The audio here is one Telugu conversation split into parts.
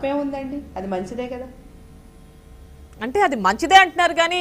తప్పేముందండి, అది మంచిదే కదా. అంటే అది మంచిదే అంటున్నారు కానీ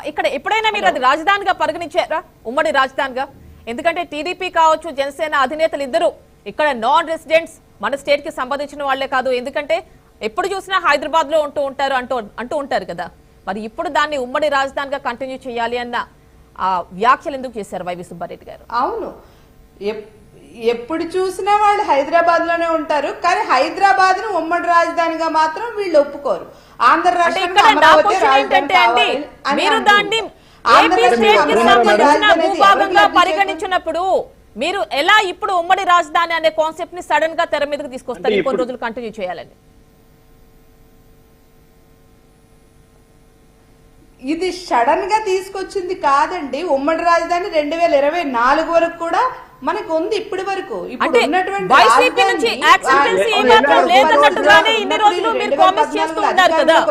ఇక్కడ ఎప్పుడైనా మీరు అది రాజధానిగా పరిగణించారా, ఉమ్మడి రాజధానిగా? ఎందుకంటే టీడీపీ కావచ్చు, జనసేన అధినేతలు ఇద్దరు ఇక్కడ నాన్ రెసిడెంట్స్, మన స్టేట్ కి సంబంధించిన వాళ్లే కాదు. ఎందుకంటే ఎప్పుడు చూసినా హైదరాబాద్ లో అంటూ ఉంటారు కదా. మరి ఇప్పుడు దాన్ని ఉమ్మడి రాజధానిగా కంటిన్యూ చేయాలి అన్న వ్యాఖ్యలు ఎందుకు చేశారు వైవి సుబ్బారెడ్డి గారు? అవును, ఎప్పుడు చూసినా వాళ్ళు హైదరాబాద్ లోనే ఉంటారు, కానీ హైదరాబాద్ ను ఉమ్మడి రాజధానిగా మాత్రం వీళ్ళు ఒప్పుకోరు. ఆంధ్ర భూభాగంగా పరిగణించినప్పుడు మీరు ఎలా ఇప్పుడు ఉమ్మడి రాజధాని అనే కాన్సెప్ట్ ని సడన్ గా తెర మీదకి తీసుకొస్తారు కొన్ని రోజులు కంటిన్యూ చేయాలని? ఇది సడన్ గా తీసుకొచ్చింది కాదండి. ఉమ్మడి రాజధాని 2024 వరకు కూడా మనకు ఉంది. ఇప్పటి వరకు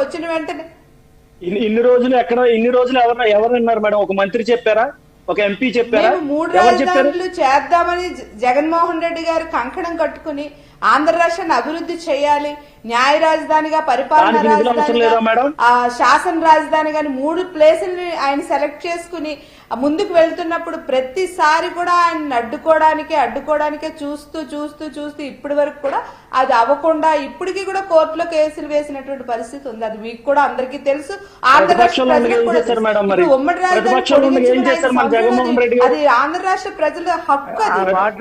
వచ్చిన వెంటనే ఇన్ని రోజులు ఎవరన్నారు మేడం? ఒక మంత్రి చెప్పారా, ఒక ఎంపీ చెప్పారా? 3 రాజధానులు చేద్దామని జగన్మోహన్ రెడ్డి గారు కంకణం కట్టుకుని ఆంధ్ర రాష్ట్రాన్ని అభివృద్ధి చేయాలి, న్యాయ రాజధానిగా, పరిపాలన రాజధానిగా, శాసన రాజధాని గాని 3 ప్లేసుల్ని ఆయన సెలెక్ట్ చేసుకుని ముందుకు వెళ్తున్నప్పుడు ప్రతిసారి కూడా ఆయన అడ్డుకోవడానికే చూస్తూ ఇప్పటి వరకు కూడా అది అవ్వకుండా ఇప్పటికీ కూడా కోర్టులో కేసులు వేసినటువంటి పరిస్థితి ఉంది. అది మీకు కూడా అందరికీ తెలుసు. ఆంధ్ర రాష్ట్ర ప్రజలకు కూడా ఉమ్మడి రాజధాని అది ఆంధ్ర రాష్ట్ర ప్రజల హక్కు. అది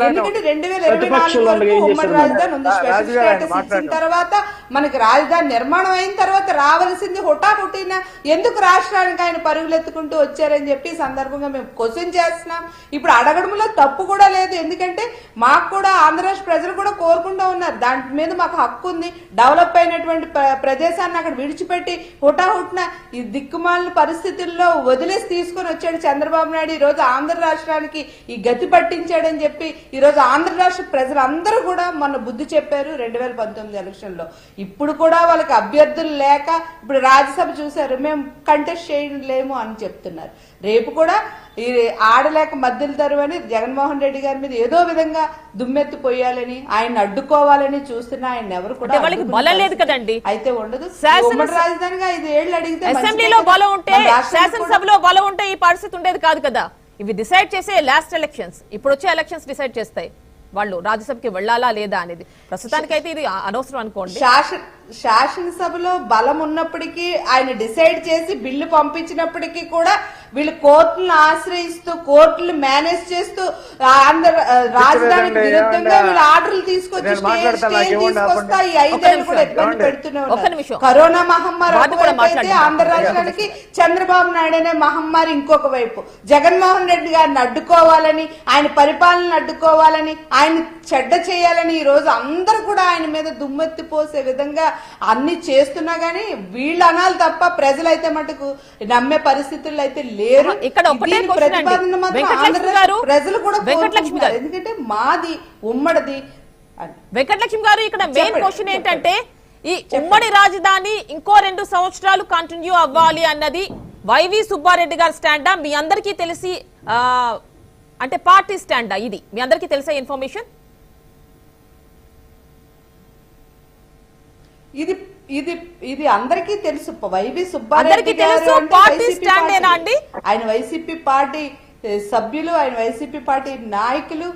ఎందుకంటే 2024 వరకు ఉమ్మడి రాజధాని ఉంది. స్పెషల్ స్టేటస్ ఇచ్చిన తర్వాత మనకి రాజధాని నిర్మాణం అయిన తర్వాత రావాల్సింది హుటాహుటిన ఎందుకు రాష్ట్రానికి ఆయన పరుగులెత్తుకుంటూ వచ్చారని చెప్పి సందర్భంగా మేము క్వశ్చన్ చేస్తున్నాం. ఇప్పుడు అడగడంలో తప్పు కూడా లేదు, ఎందుకంటే మాకు కూడా ఆంధ్ర రాష్ట్ర ప్రజలు కూడా కోరుకుంటూ ఉన్నారు, దాని మీద మాకు హక్కు ఉంది. డెవలప్ అయినటువంటి ప్రదేశాన్ని అక్కడ విడిచిపెట్టి హుటాహుటిన ఈ దిక్కుమాలిన పరిస్థితుల్లో వదిలేసి తీసుకొని వచ్చాడు చంద్రబాబు నాయుడు. ఈ రోజు ఆంధ్ర రాష్ట్రానికి ఈ గతి పట్టించాడని చెప్పి ఈ రోజు ఆంధ్ర రాష్ట్ర ప్రజలందరూ కూడా మొన్న బుద్ధి చెప్పారు 2019 ఎలక్షన్ లో. ఇప్పుడు కూడా వాళ్ళకి అభ్యర్థులు లేక ఇప్పుడు రాజ్యసభ చూశారు, మేము కంటెస్ట్ చేయలేము అని చెప్తున్నారు. రేపు కూడా ఈ ఆడలేక మధ్యలు తరువని జగన్మోహన్ రెడ్డి గారి మీద ఏదో విధంగా దుమ్మెత్తి పోయాలని, ఆయన అడ్డుకోవాలని చూస్తున్నా ఆయన ఎవరు కూడా బలం లేదు కదండి. అయితే ఉండదు. ఉమ్మడి రాజధానిగా 5 ఏళ్లు అడిగితే అసెంబ్లీలో బలం ఉంటే, శాసనసభలో బలం ఉంటే ఈ పరిస్థితి ఉండేది కాదు కదా. ఇవి డిసైడ్ చేసే లాస్ట్ ఎలక్షన్స్, ఇప్పుడు వచ్చే ఎలక్షన్స్ డిసైడ్ చేస్తాయి వాళ్ళు రాజ్యసభకి వెళ్లాలా లేదా అనేది. ప్రస్తుతానికైతే ఇది అనవసరం అనుకోండి. శాసనసభలో బలం ఉన్నప్పటికీ ఆయన డిసైడ్ చేసి బిల్లు పంపించినప్పటికీ కూడా వీళ్ళు కోర్టులను ఆశ్రయిస్తూ కోర్టులు మేనేజ్ చేస్తూ రాజధానికి విరుద్ధంగా వీళ్ళు ఆర్డర్లు తీసుకొచ్చి తీసుకొస్తా ఈ 5 ఏళ్ళు కూడా ఇబ్బంది పెడుతూనే ఉన్నారు. కరోనా మహమ్మారి అయితే ఆంధ్ర రాష్ట్రానికి చంద్రబాబు నాయుడు అనే మహమ్మారి ఇంకొక వైపు. జగన్మోహన్ రెడ్డి గారిని అడ్డుకోవాలని, ఆయన పరిపాలన అడ్డుకోవాలని, ఆయన చెడ్డ చేయాలని ఈ రోజు అందరూ కూడా ఆయన మీద దుమ్మెత్తి పోసే విధంగా అన్ని చేస్తున్నా గానీ వీళ్ళు అనాలి తప్ప ప్రజలైతే మటుకు నమ్మే పరిస్థితుల్లో అయితే లేరు. ఇక్కడ ప్రతిపాదన మాత్రం ప్రజలు కూడా కోరుకుంటున్నారు, ఎందుకంటే మాది ఉమ్మడిది. వెంకటలక్ష్మి గారు, ఇక్కడ మెయిన్ క్వశ్చన్ ఏంటంటే ఈ ఉమ్మడి రాజధాని ఇంకో 2 సంవత్సరాలు కంటిన్యూ అవ్వాలి అన్నది వైవి సుబ్బారెడ్డి గారి స్టాండా? మీ అందరికీ తెలిసి అంటే పార్టీ స్టాండా ఇది? మీ అందరికీ తెలిసే ఇన్ఫర్మేషన్ ఇది ఇది ఇది అందరికీ తెలుసు. వైవి సుబ్బారెడ్డి ఆయన వైసీపీ పార్టీ సభ్యులు, ఆయన వైసీపీ పార్టీ నాయకులు.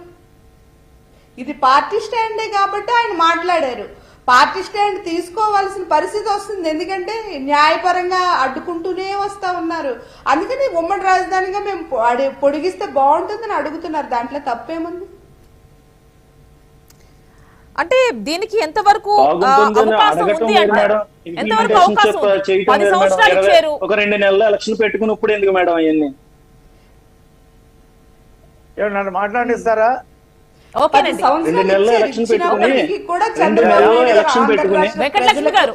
ఇది పార్టీ స్టాండే కాబట్టి ఆయన మాట్లాడారు. పార్టీ స్టాండ్ తీసుకోవాల్సిన పరిస్థితి వస్తుంది, ఎందుకంటే న్యాయపరంగా అడ్డుకుంటూనే వస్తా ఉన్నారు. అందుకని ఉమ్మడి రాజధానిగా మేము పొడిగిస్తే బాగుంటుందని అడుగుతున్నారు. దాంట్లో తప్పేముంది? అంటే దీనికి ఎంతవరకు అవకాశం ఉంది అంటారు? ఎంతవరకు అవకాశం? 10 సంవత్సరాలు ఇచ్చారు, ఒక 2 నెలలు ఎలక్షన్ పెట్టుకున్నప్పుడు ఎందుకు మేడం అవన్నీ? నన్ను మాట్లాడిస్తారా? వెంకటలక్ష్మి గారు,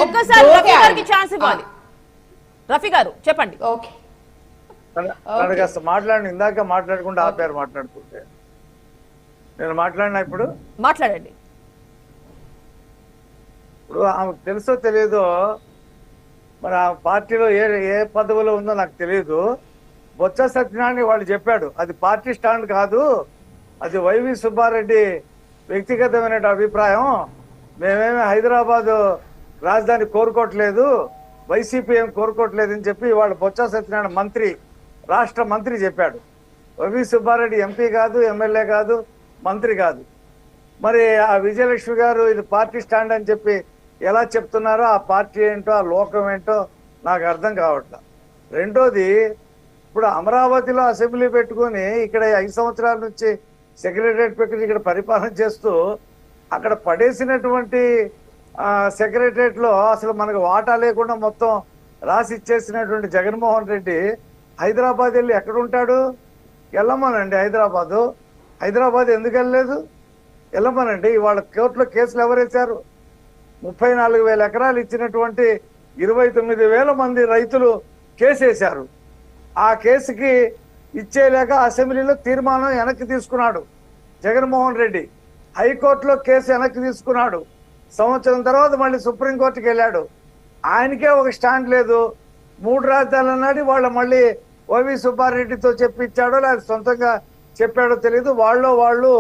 ఒక్కసారి రఫీ గారికి ఛాన్స్ ఇవ్వాలి. రఫీ గారు చెప్పండి. మాట్లాడండి. ఇందాక మాట్లాడకుండా ఆపారు మాట్లాడుతుంటే. నేను మాట్లాడినా ఇప్పుడు మాట్లాడండి. ఇప్పుడు ఆమెకు తెలుసో తెలియదో, మరి ఆ పార్టీలో ఏ పదవిలో ఉందో నాకు తెలియదు. బొత్స సత్యనారాయణ వాళ్ళు చెప్పాడు అది పార్టీ స్టాండ్ కాదు, అది వైవి సుబ్బారెడ్డి వ్యక్తిగతమైన అభిప్రాయం. మేమేమి హైదరాబాదు రాజధాని కోరుకోవట్లేదు, వైసీపీ ఏం కోరుకోవట్లేదు అని చెప్పి ఇవాళ బొత్స సత్యనారాయణ మంత్రి, రాష్ట్ర మంత్రి చెప్పాడు. వైవి సుబ్బారెడ్డి ఎంపీ కాదు, ఎమ్మెల్యే కాదు, మంత్రి కాదు. మరి ఆ విజయలక్ష్మి గారు ఇది పార్టీ స్టాండ్ అని చెప్పి ఎలా చెప్తున్నారో, ఆ పార్టీ ఏంటో ఆ లోకం ఏంటో నాకు అర్థం కావట్లేదు. రెండోది, ఇప్పుడు అమరావతిలో అసెంబ్లీ పెట్టుకుని ఇక్కడ 5 సంవత్సరాల నుంచి సెక్రటరియట్ పెట్టుకుని ఇక్కడ పరిపాలన చేస్తూ అక్కడ పడేసినటువంటి సెక్రటరియట్ లో అసలు మనకు వాటా లేకుండా మొత్తం రాసి ఇచ్చేసినటువంటి జగన్మోహన్ రెడ్డి హైదరాబాద్ వెళ్ళి ఎక్కడ ఉంటాడు? వెళ్ళమనండి హైదరాబాద్ ఎందుకు వెళ్ళలేదు? వెళ్ళమనండి. ఇవాళ కోర్టులో కేసులు ఎవరేశారు? 34,000 ఎకరాలు ఇచ్చినటువంటి 29,000 మంది రైతులు కేసేశారు. ఆ కేసుకి ఇచ్చేలేక అసెంబ్లీలో తీర్మానం వెనక్కి తీసుకున్నాడు జగన్మోహన్ రెడ్డి. హైకోర్టులో కేసు వెనక్కి తీసుకున్నాడు. సంవత్సరం తర్వాత మళ్ళీ సుప్రీంకోర్టుకి వెళ్ళాడు. ఆయనకే ఒక స్టాండ్ లేదు. 3 రాజధానులు అన్నాడు. వాళ్ళ మళ్ళీ వైవి సుబ్బారెడ్డితో చెప్పించాడో లేదా సొంతంగా చెప్పాడో తెలియదు. వాళ్ళు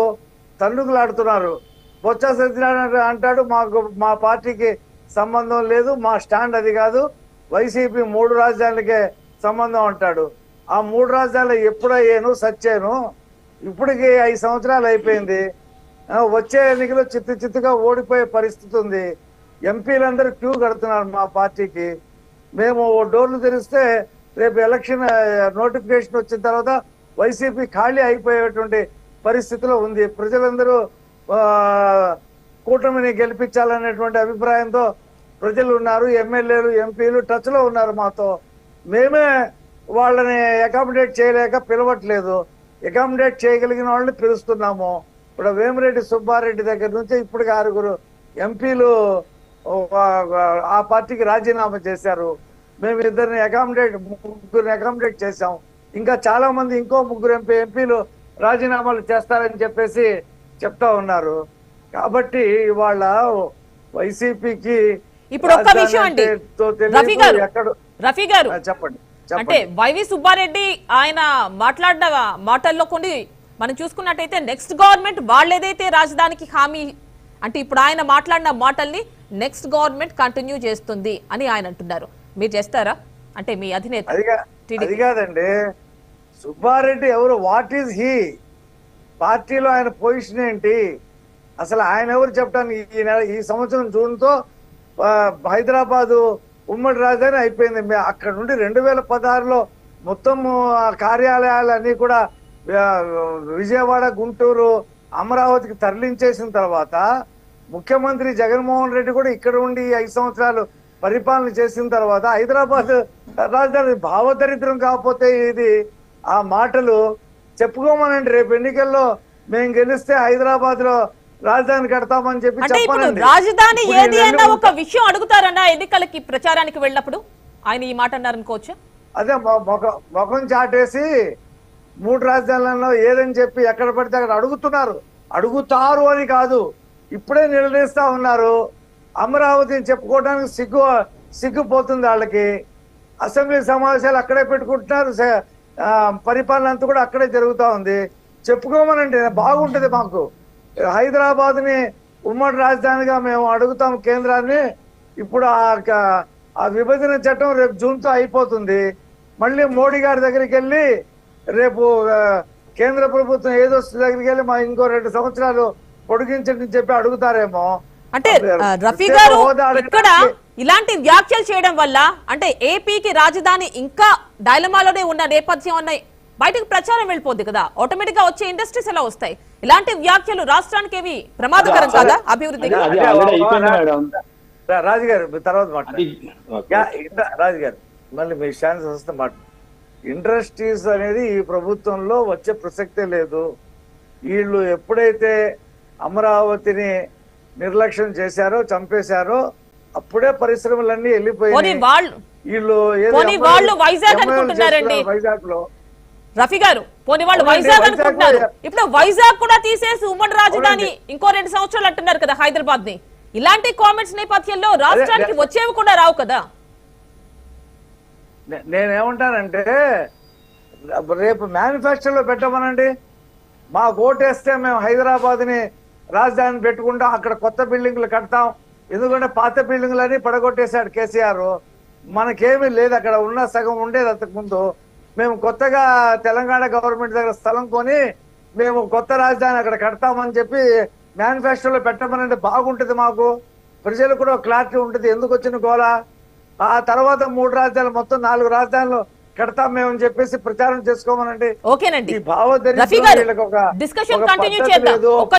తన్నుకులాడుతున్నారు. బొత్స సత్యనారాయణ అంటాడు మా పార్టీకి సంబంధం లేదు, మా స్టాండ్ అది కాదు, వైసీపీ 3 రాజధానులకే సంబంధం అంటాడు. ఆ 3 రాజధానులు ఎప్పుడయ్యాను సచ్చాను? ఇప్పటికి 5 సంవత్సరాలు అయిపోయింది. వచ్చే ఎన్నికలో చిత్తుగా ఓడిపోయే పరిస్థితి ఉంది. ఎంపీలందరూ క్యూ కడుతున్నారు మా పార్టీకి. మేము డోర్లు తెరిస్తే రేపు ఎలక్షన్ నోటిఫికేషన్ వచ్చిన తర్వాత వైసీపీ ఖాళీ అయిపోయేటువంటి పరిస్థితిలో ఉంది. ప్రజలందరూ కూటమిని గెలిపించాలనేటువంటి అభిప్రాయంతో ప్రజలు ఉన్నారు. ఎమ్మెల్యేలు, ఎంపీలు టచ్ లో ఉన్నారు మాతో. మేమే వాళ్ళని అకామిడేట్ చేయలేక పిలవట్లేదు. అకామిడేట్ చేయగలిగిన వాళ్ళని పిలుస్తున్నాము. ఇప్పుడు వేమిరెడ్డి సుబ్బారెడ్డి దగ్గర నుంచి ఇప్పటికి 6 ఎంపీలు ఆ పార్టీకి రాజీనామా చేశారు. మేము 2 అకామిడేట్ చేశాం. ఇంకా చాలా మంది ఇంకో 3 ఎంపీలు రాజీనామాలు చేస్తారని చెప్పేసి చెప్తా ఉన్నారు. కాబట్టి ఇవాళ వైసీపీకి ఇప్పుడు ఒక్క విషయం అండి రఫీ గారు చెప్పండి. అంటే వైవి సుబ్బారెడ్డి ఆయన మాట్లాడిన మాటల్లో కొన్ని మనం చూసుకున్నట్టయితే నెక్స్ట్ గవర్నమెంట్ వాళ్ళేదైతే రాజధానికి హామీ అంటే ఇప్పుడు ఆయన మాట్లాడిన మాటల్ని నెక్స్ట్ గవర్నమెంట్ కంటిన్యూ చేస్తుంది అని ఆయన అంటున్నారు. మీరు చేస్తారా? అంటే మీ అధినేత అది కాదండి. సుబ్బారెడ్డి ఎవరు? What is he? పార్టీలో ఆయన పొజిషన్ ఏంటి? అసలు ఆయన ఎవరు చెప్పడానికి? ఈ సంవత్సరం జూన్తో హైదరాబాదు ఉమ్మడి రాజధాని అయిపోయింది. అక్కడ నుండి 2016లో మొత్తం కార్యాలయాలన్నీ కూడా విజయవాడ, గుంటూరు, అమరావతికి తరలించేసిన తర్వాత ముఖ్యమంత్రి జగన్మోహన్ రెడ్డి కూడా ఇక్కడ ఉండి 5 సంవత్సరాలు పరిపాలన చేసిన తర్వాత హైదరాబాద్ రాజధాని భావదరిద్రం కాకపోతే ఇది ఆ మాటలు చెప్పుకోమనండి. రేపు ఎన్నికల్లో మేము గెలిస్తే హైదరాబాద్ లో రాజధాని కడతామని చెప్పి చెప్పాలండి. రాజధాని ఏది అన్న ఒక విషయం అడుగుతారన్నా ఎన్నికలకి ప్రచారానికి వెళ్ళినప్పుడు ఆయన ఈ మాట అన్నారనుకోవచ్చు. అదే ముఖం చాటేసి 3 రాజధానులలో ఏదని చెప్పి ఎక్కడ పడితే అక్కడ అడుగుతారు అని కాదు, ఇప్పుడే నిలదీస్తా ఉన్నారు. అమరావతిని చెప్పుకోవడానికి సిగ్గుపోతుంది వాళ్ళకి. అసెంబ్లీ సమావేశాలు అక్కడే పెట్టుకుంటున్నారు. పరిపాలన అంతా కూడా అక్కడే జరుగుతూ ఉంది. చెప్పుకోమనండి, బాగుంటది. మాకు హైదరాబాద్ ని ఉమ్మడి రాజధానిగా మేము అడుగుతాం కేంద్రాన్ని. ఇప్పుడు ఆ విభజన చట్టం రేపు జూన్తో అయిపోతుంది. మళ్ళీ మోడీ గారి దగ్గరికి వెళ్ళి రేపు కేంద్ర ప్రభుత్వం ఏదో దగ్గరికి వెళ్ళి మా ఇంకో 2 సంవత్సరాలు పొడిగించని చెప్పి అడుగుతారేమో. అంటే రఫీ గారు ఇక్కడ ఇలాంటి వ్యాఖ్యలు చేయడం వల్ల అంటే ఏపీకి రాజధాని ఇంకా డైలమాలోనే ఉన్న నేపథ్యం ఉన్నాయి, బయటకు ప్రచారం వెళ్ళిపోద్ది కదా, ఆటోమేటిక్ గా వచ్చే ఇండస్ట్రీస్ ఎలా వస్తాయి? ఇలాంటి వ్యాఖ్యలు రాష్ట్రానికి ఏవి ప్రమాదకరం కాదా అభివృద్ధికి? రాజుగారు తర్వాత రాజుగారు మళ్ళీ మీ ఛాన్స్ వస్తే మాట. ఇండస్ట్రీస్ అనేది ఈ ప్రభుత్వంలో వచ్చే ప్రసక్తే లేదు. వీళ్ళు ఎప్పుడైతే అమరావతిని నిర్లక్ష్యం చేశారో, చంపేశారో అప్పుడే పరిశ్రమలన్నీ వెళ్ళిపోయాయి. వీళ్ళు వైజాగ్ లో రఫీ గారు పోనీ వాళ్ళు వైజాగ్ అనుకుంటున్నారు, ఇప్పుడు వైజాగ్ కూడా తీసేసి ఉమ్మడి రాజధాని ఇంకో 2 సంవత్సరాలు అంటున్నారు కదా హైదరాబాద్ ని. ఇలాంటి కామెంట్స్ నేపథ్యంలో రాష్ట్రానికి వచ్చేవి కూడా రావు కదా. నేనేమంటానంటే రేపు మేనిఫెస్టోలో పెట్టమనండి. మాకు ఓటేస్తే మేము హైదరాబాద్ ని రాజధాని పెట్టుకుంటాం, అక్కడ కొత్త బిల్డింగ్లు కడతాం. ఎందుకంటే పాత బిల్డింగ్లన్నీ పడగొట్టేశాడు కేసీఆర్. మనకేమీ లేదు, అక్కడ ఉన్న సగం ఉండేది అంతకుముందు. మేము కొత్తగా తెలంగాణ గవర్నమెంట్ దగ్గర స్థలం కొని మేము కొత్త రాజధాని అక్కడ కడతామని చెప్పి మేనిఫెస్టోలో పెట్టమనంటే బాగుంటుంది, మాకు ప్రజలు కూడా క్లారిటీ ఉంటుంది. ఎందుకు వచ్చిన గోల? ఆ తర్వాత 3 రాజధానులు మొత్తం 4 రాజధానులు కడతాం మేము అని చెప్పేసి ప్రచారం చేసుకోమనండి. ఓకేనండి ఈ భావోద్రేకం రఫీ గారు వీళ్ళకి ఒక డిస్కషన్ ఒక కంటిన్యూ పద్ధతి చేద్దాం. లేదు.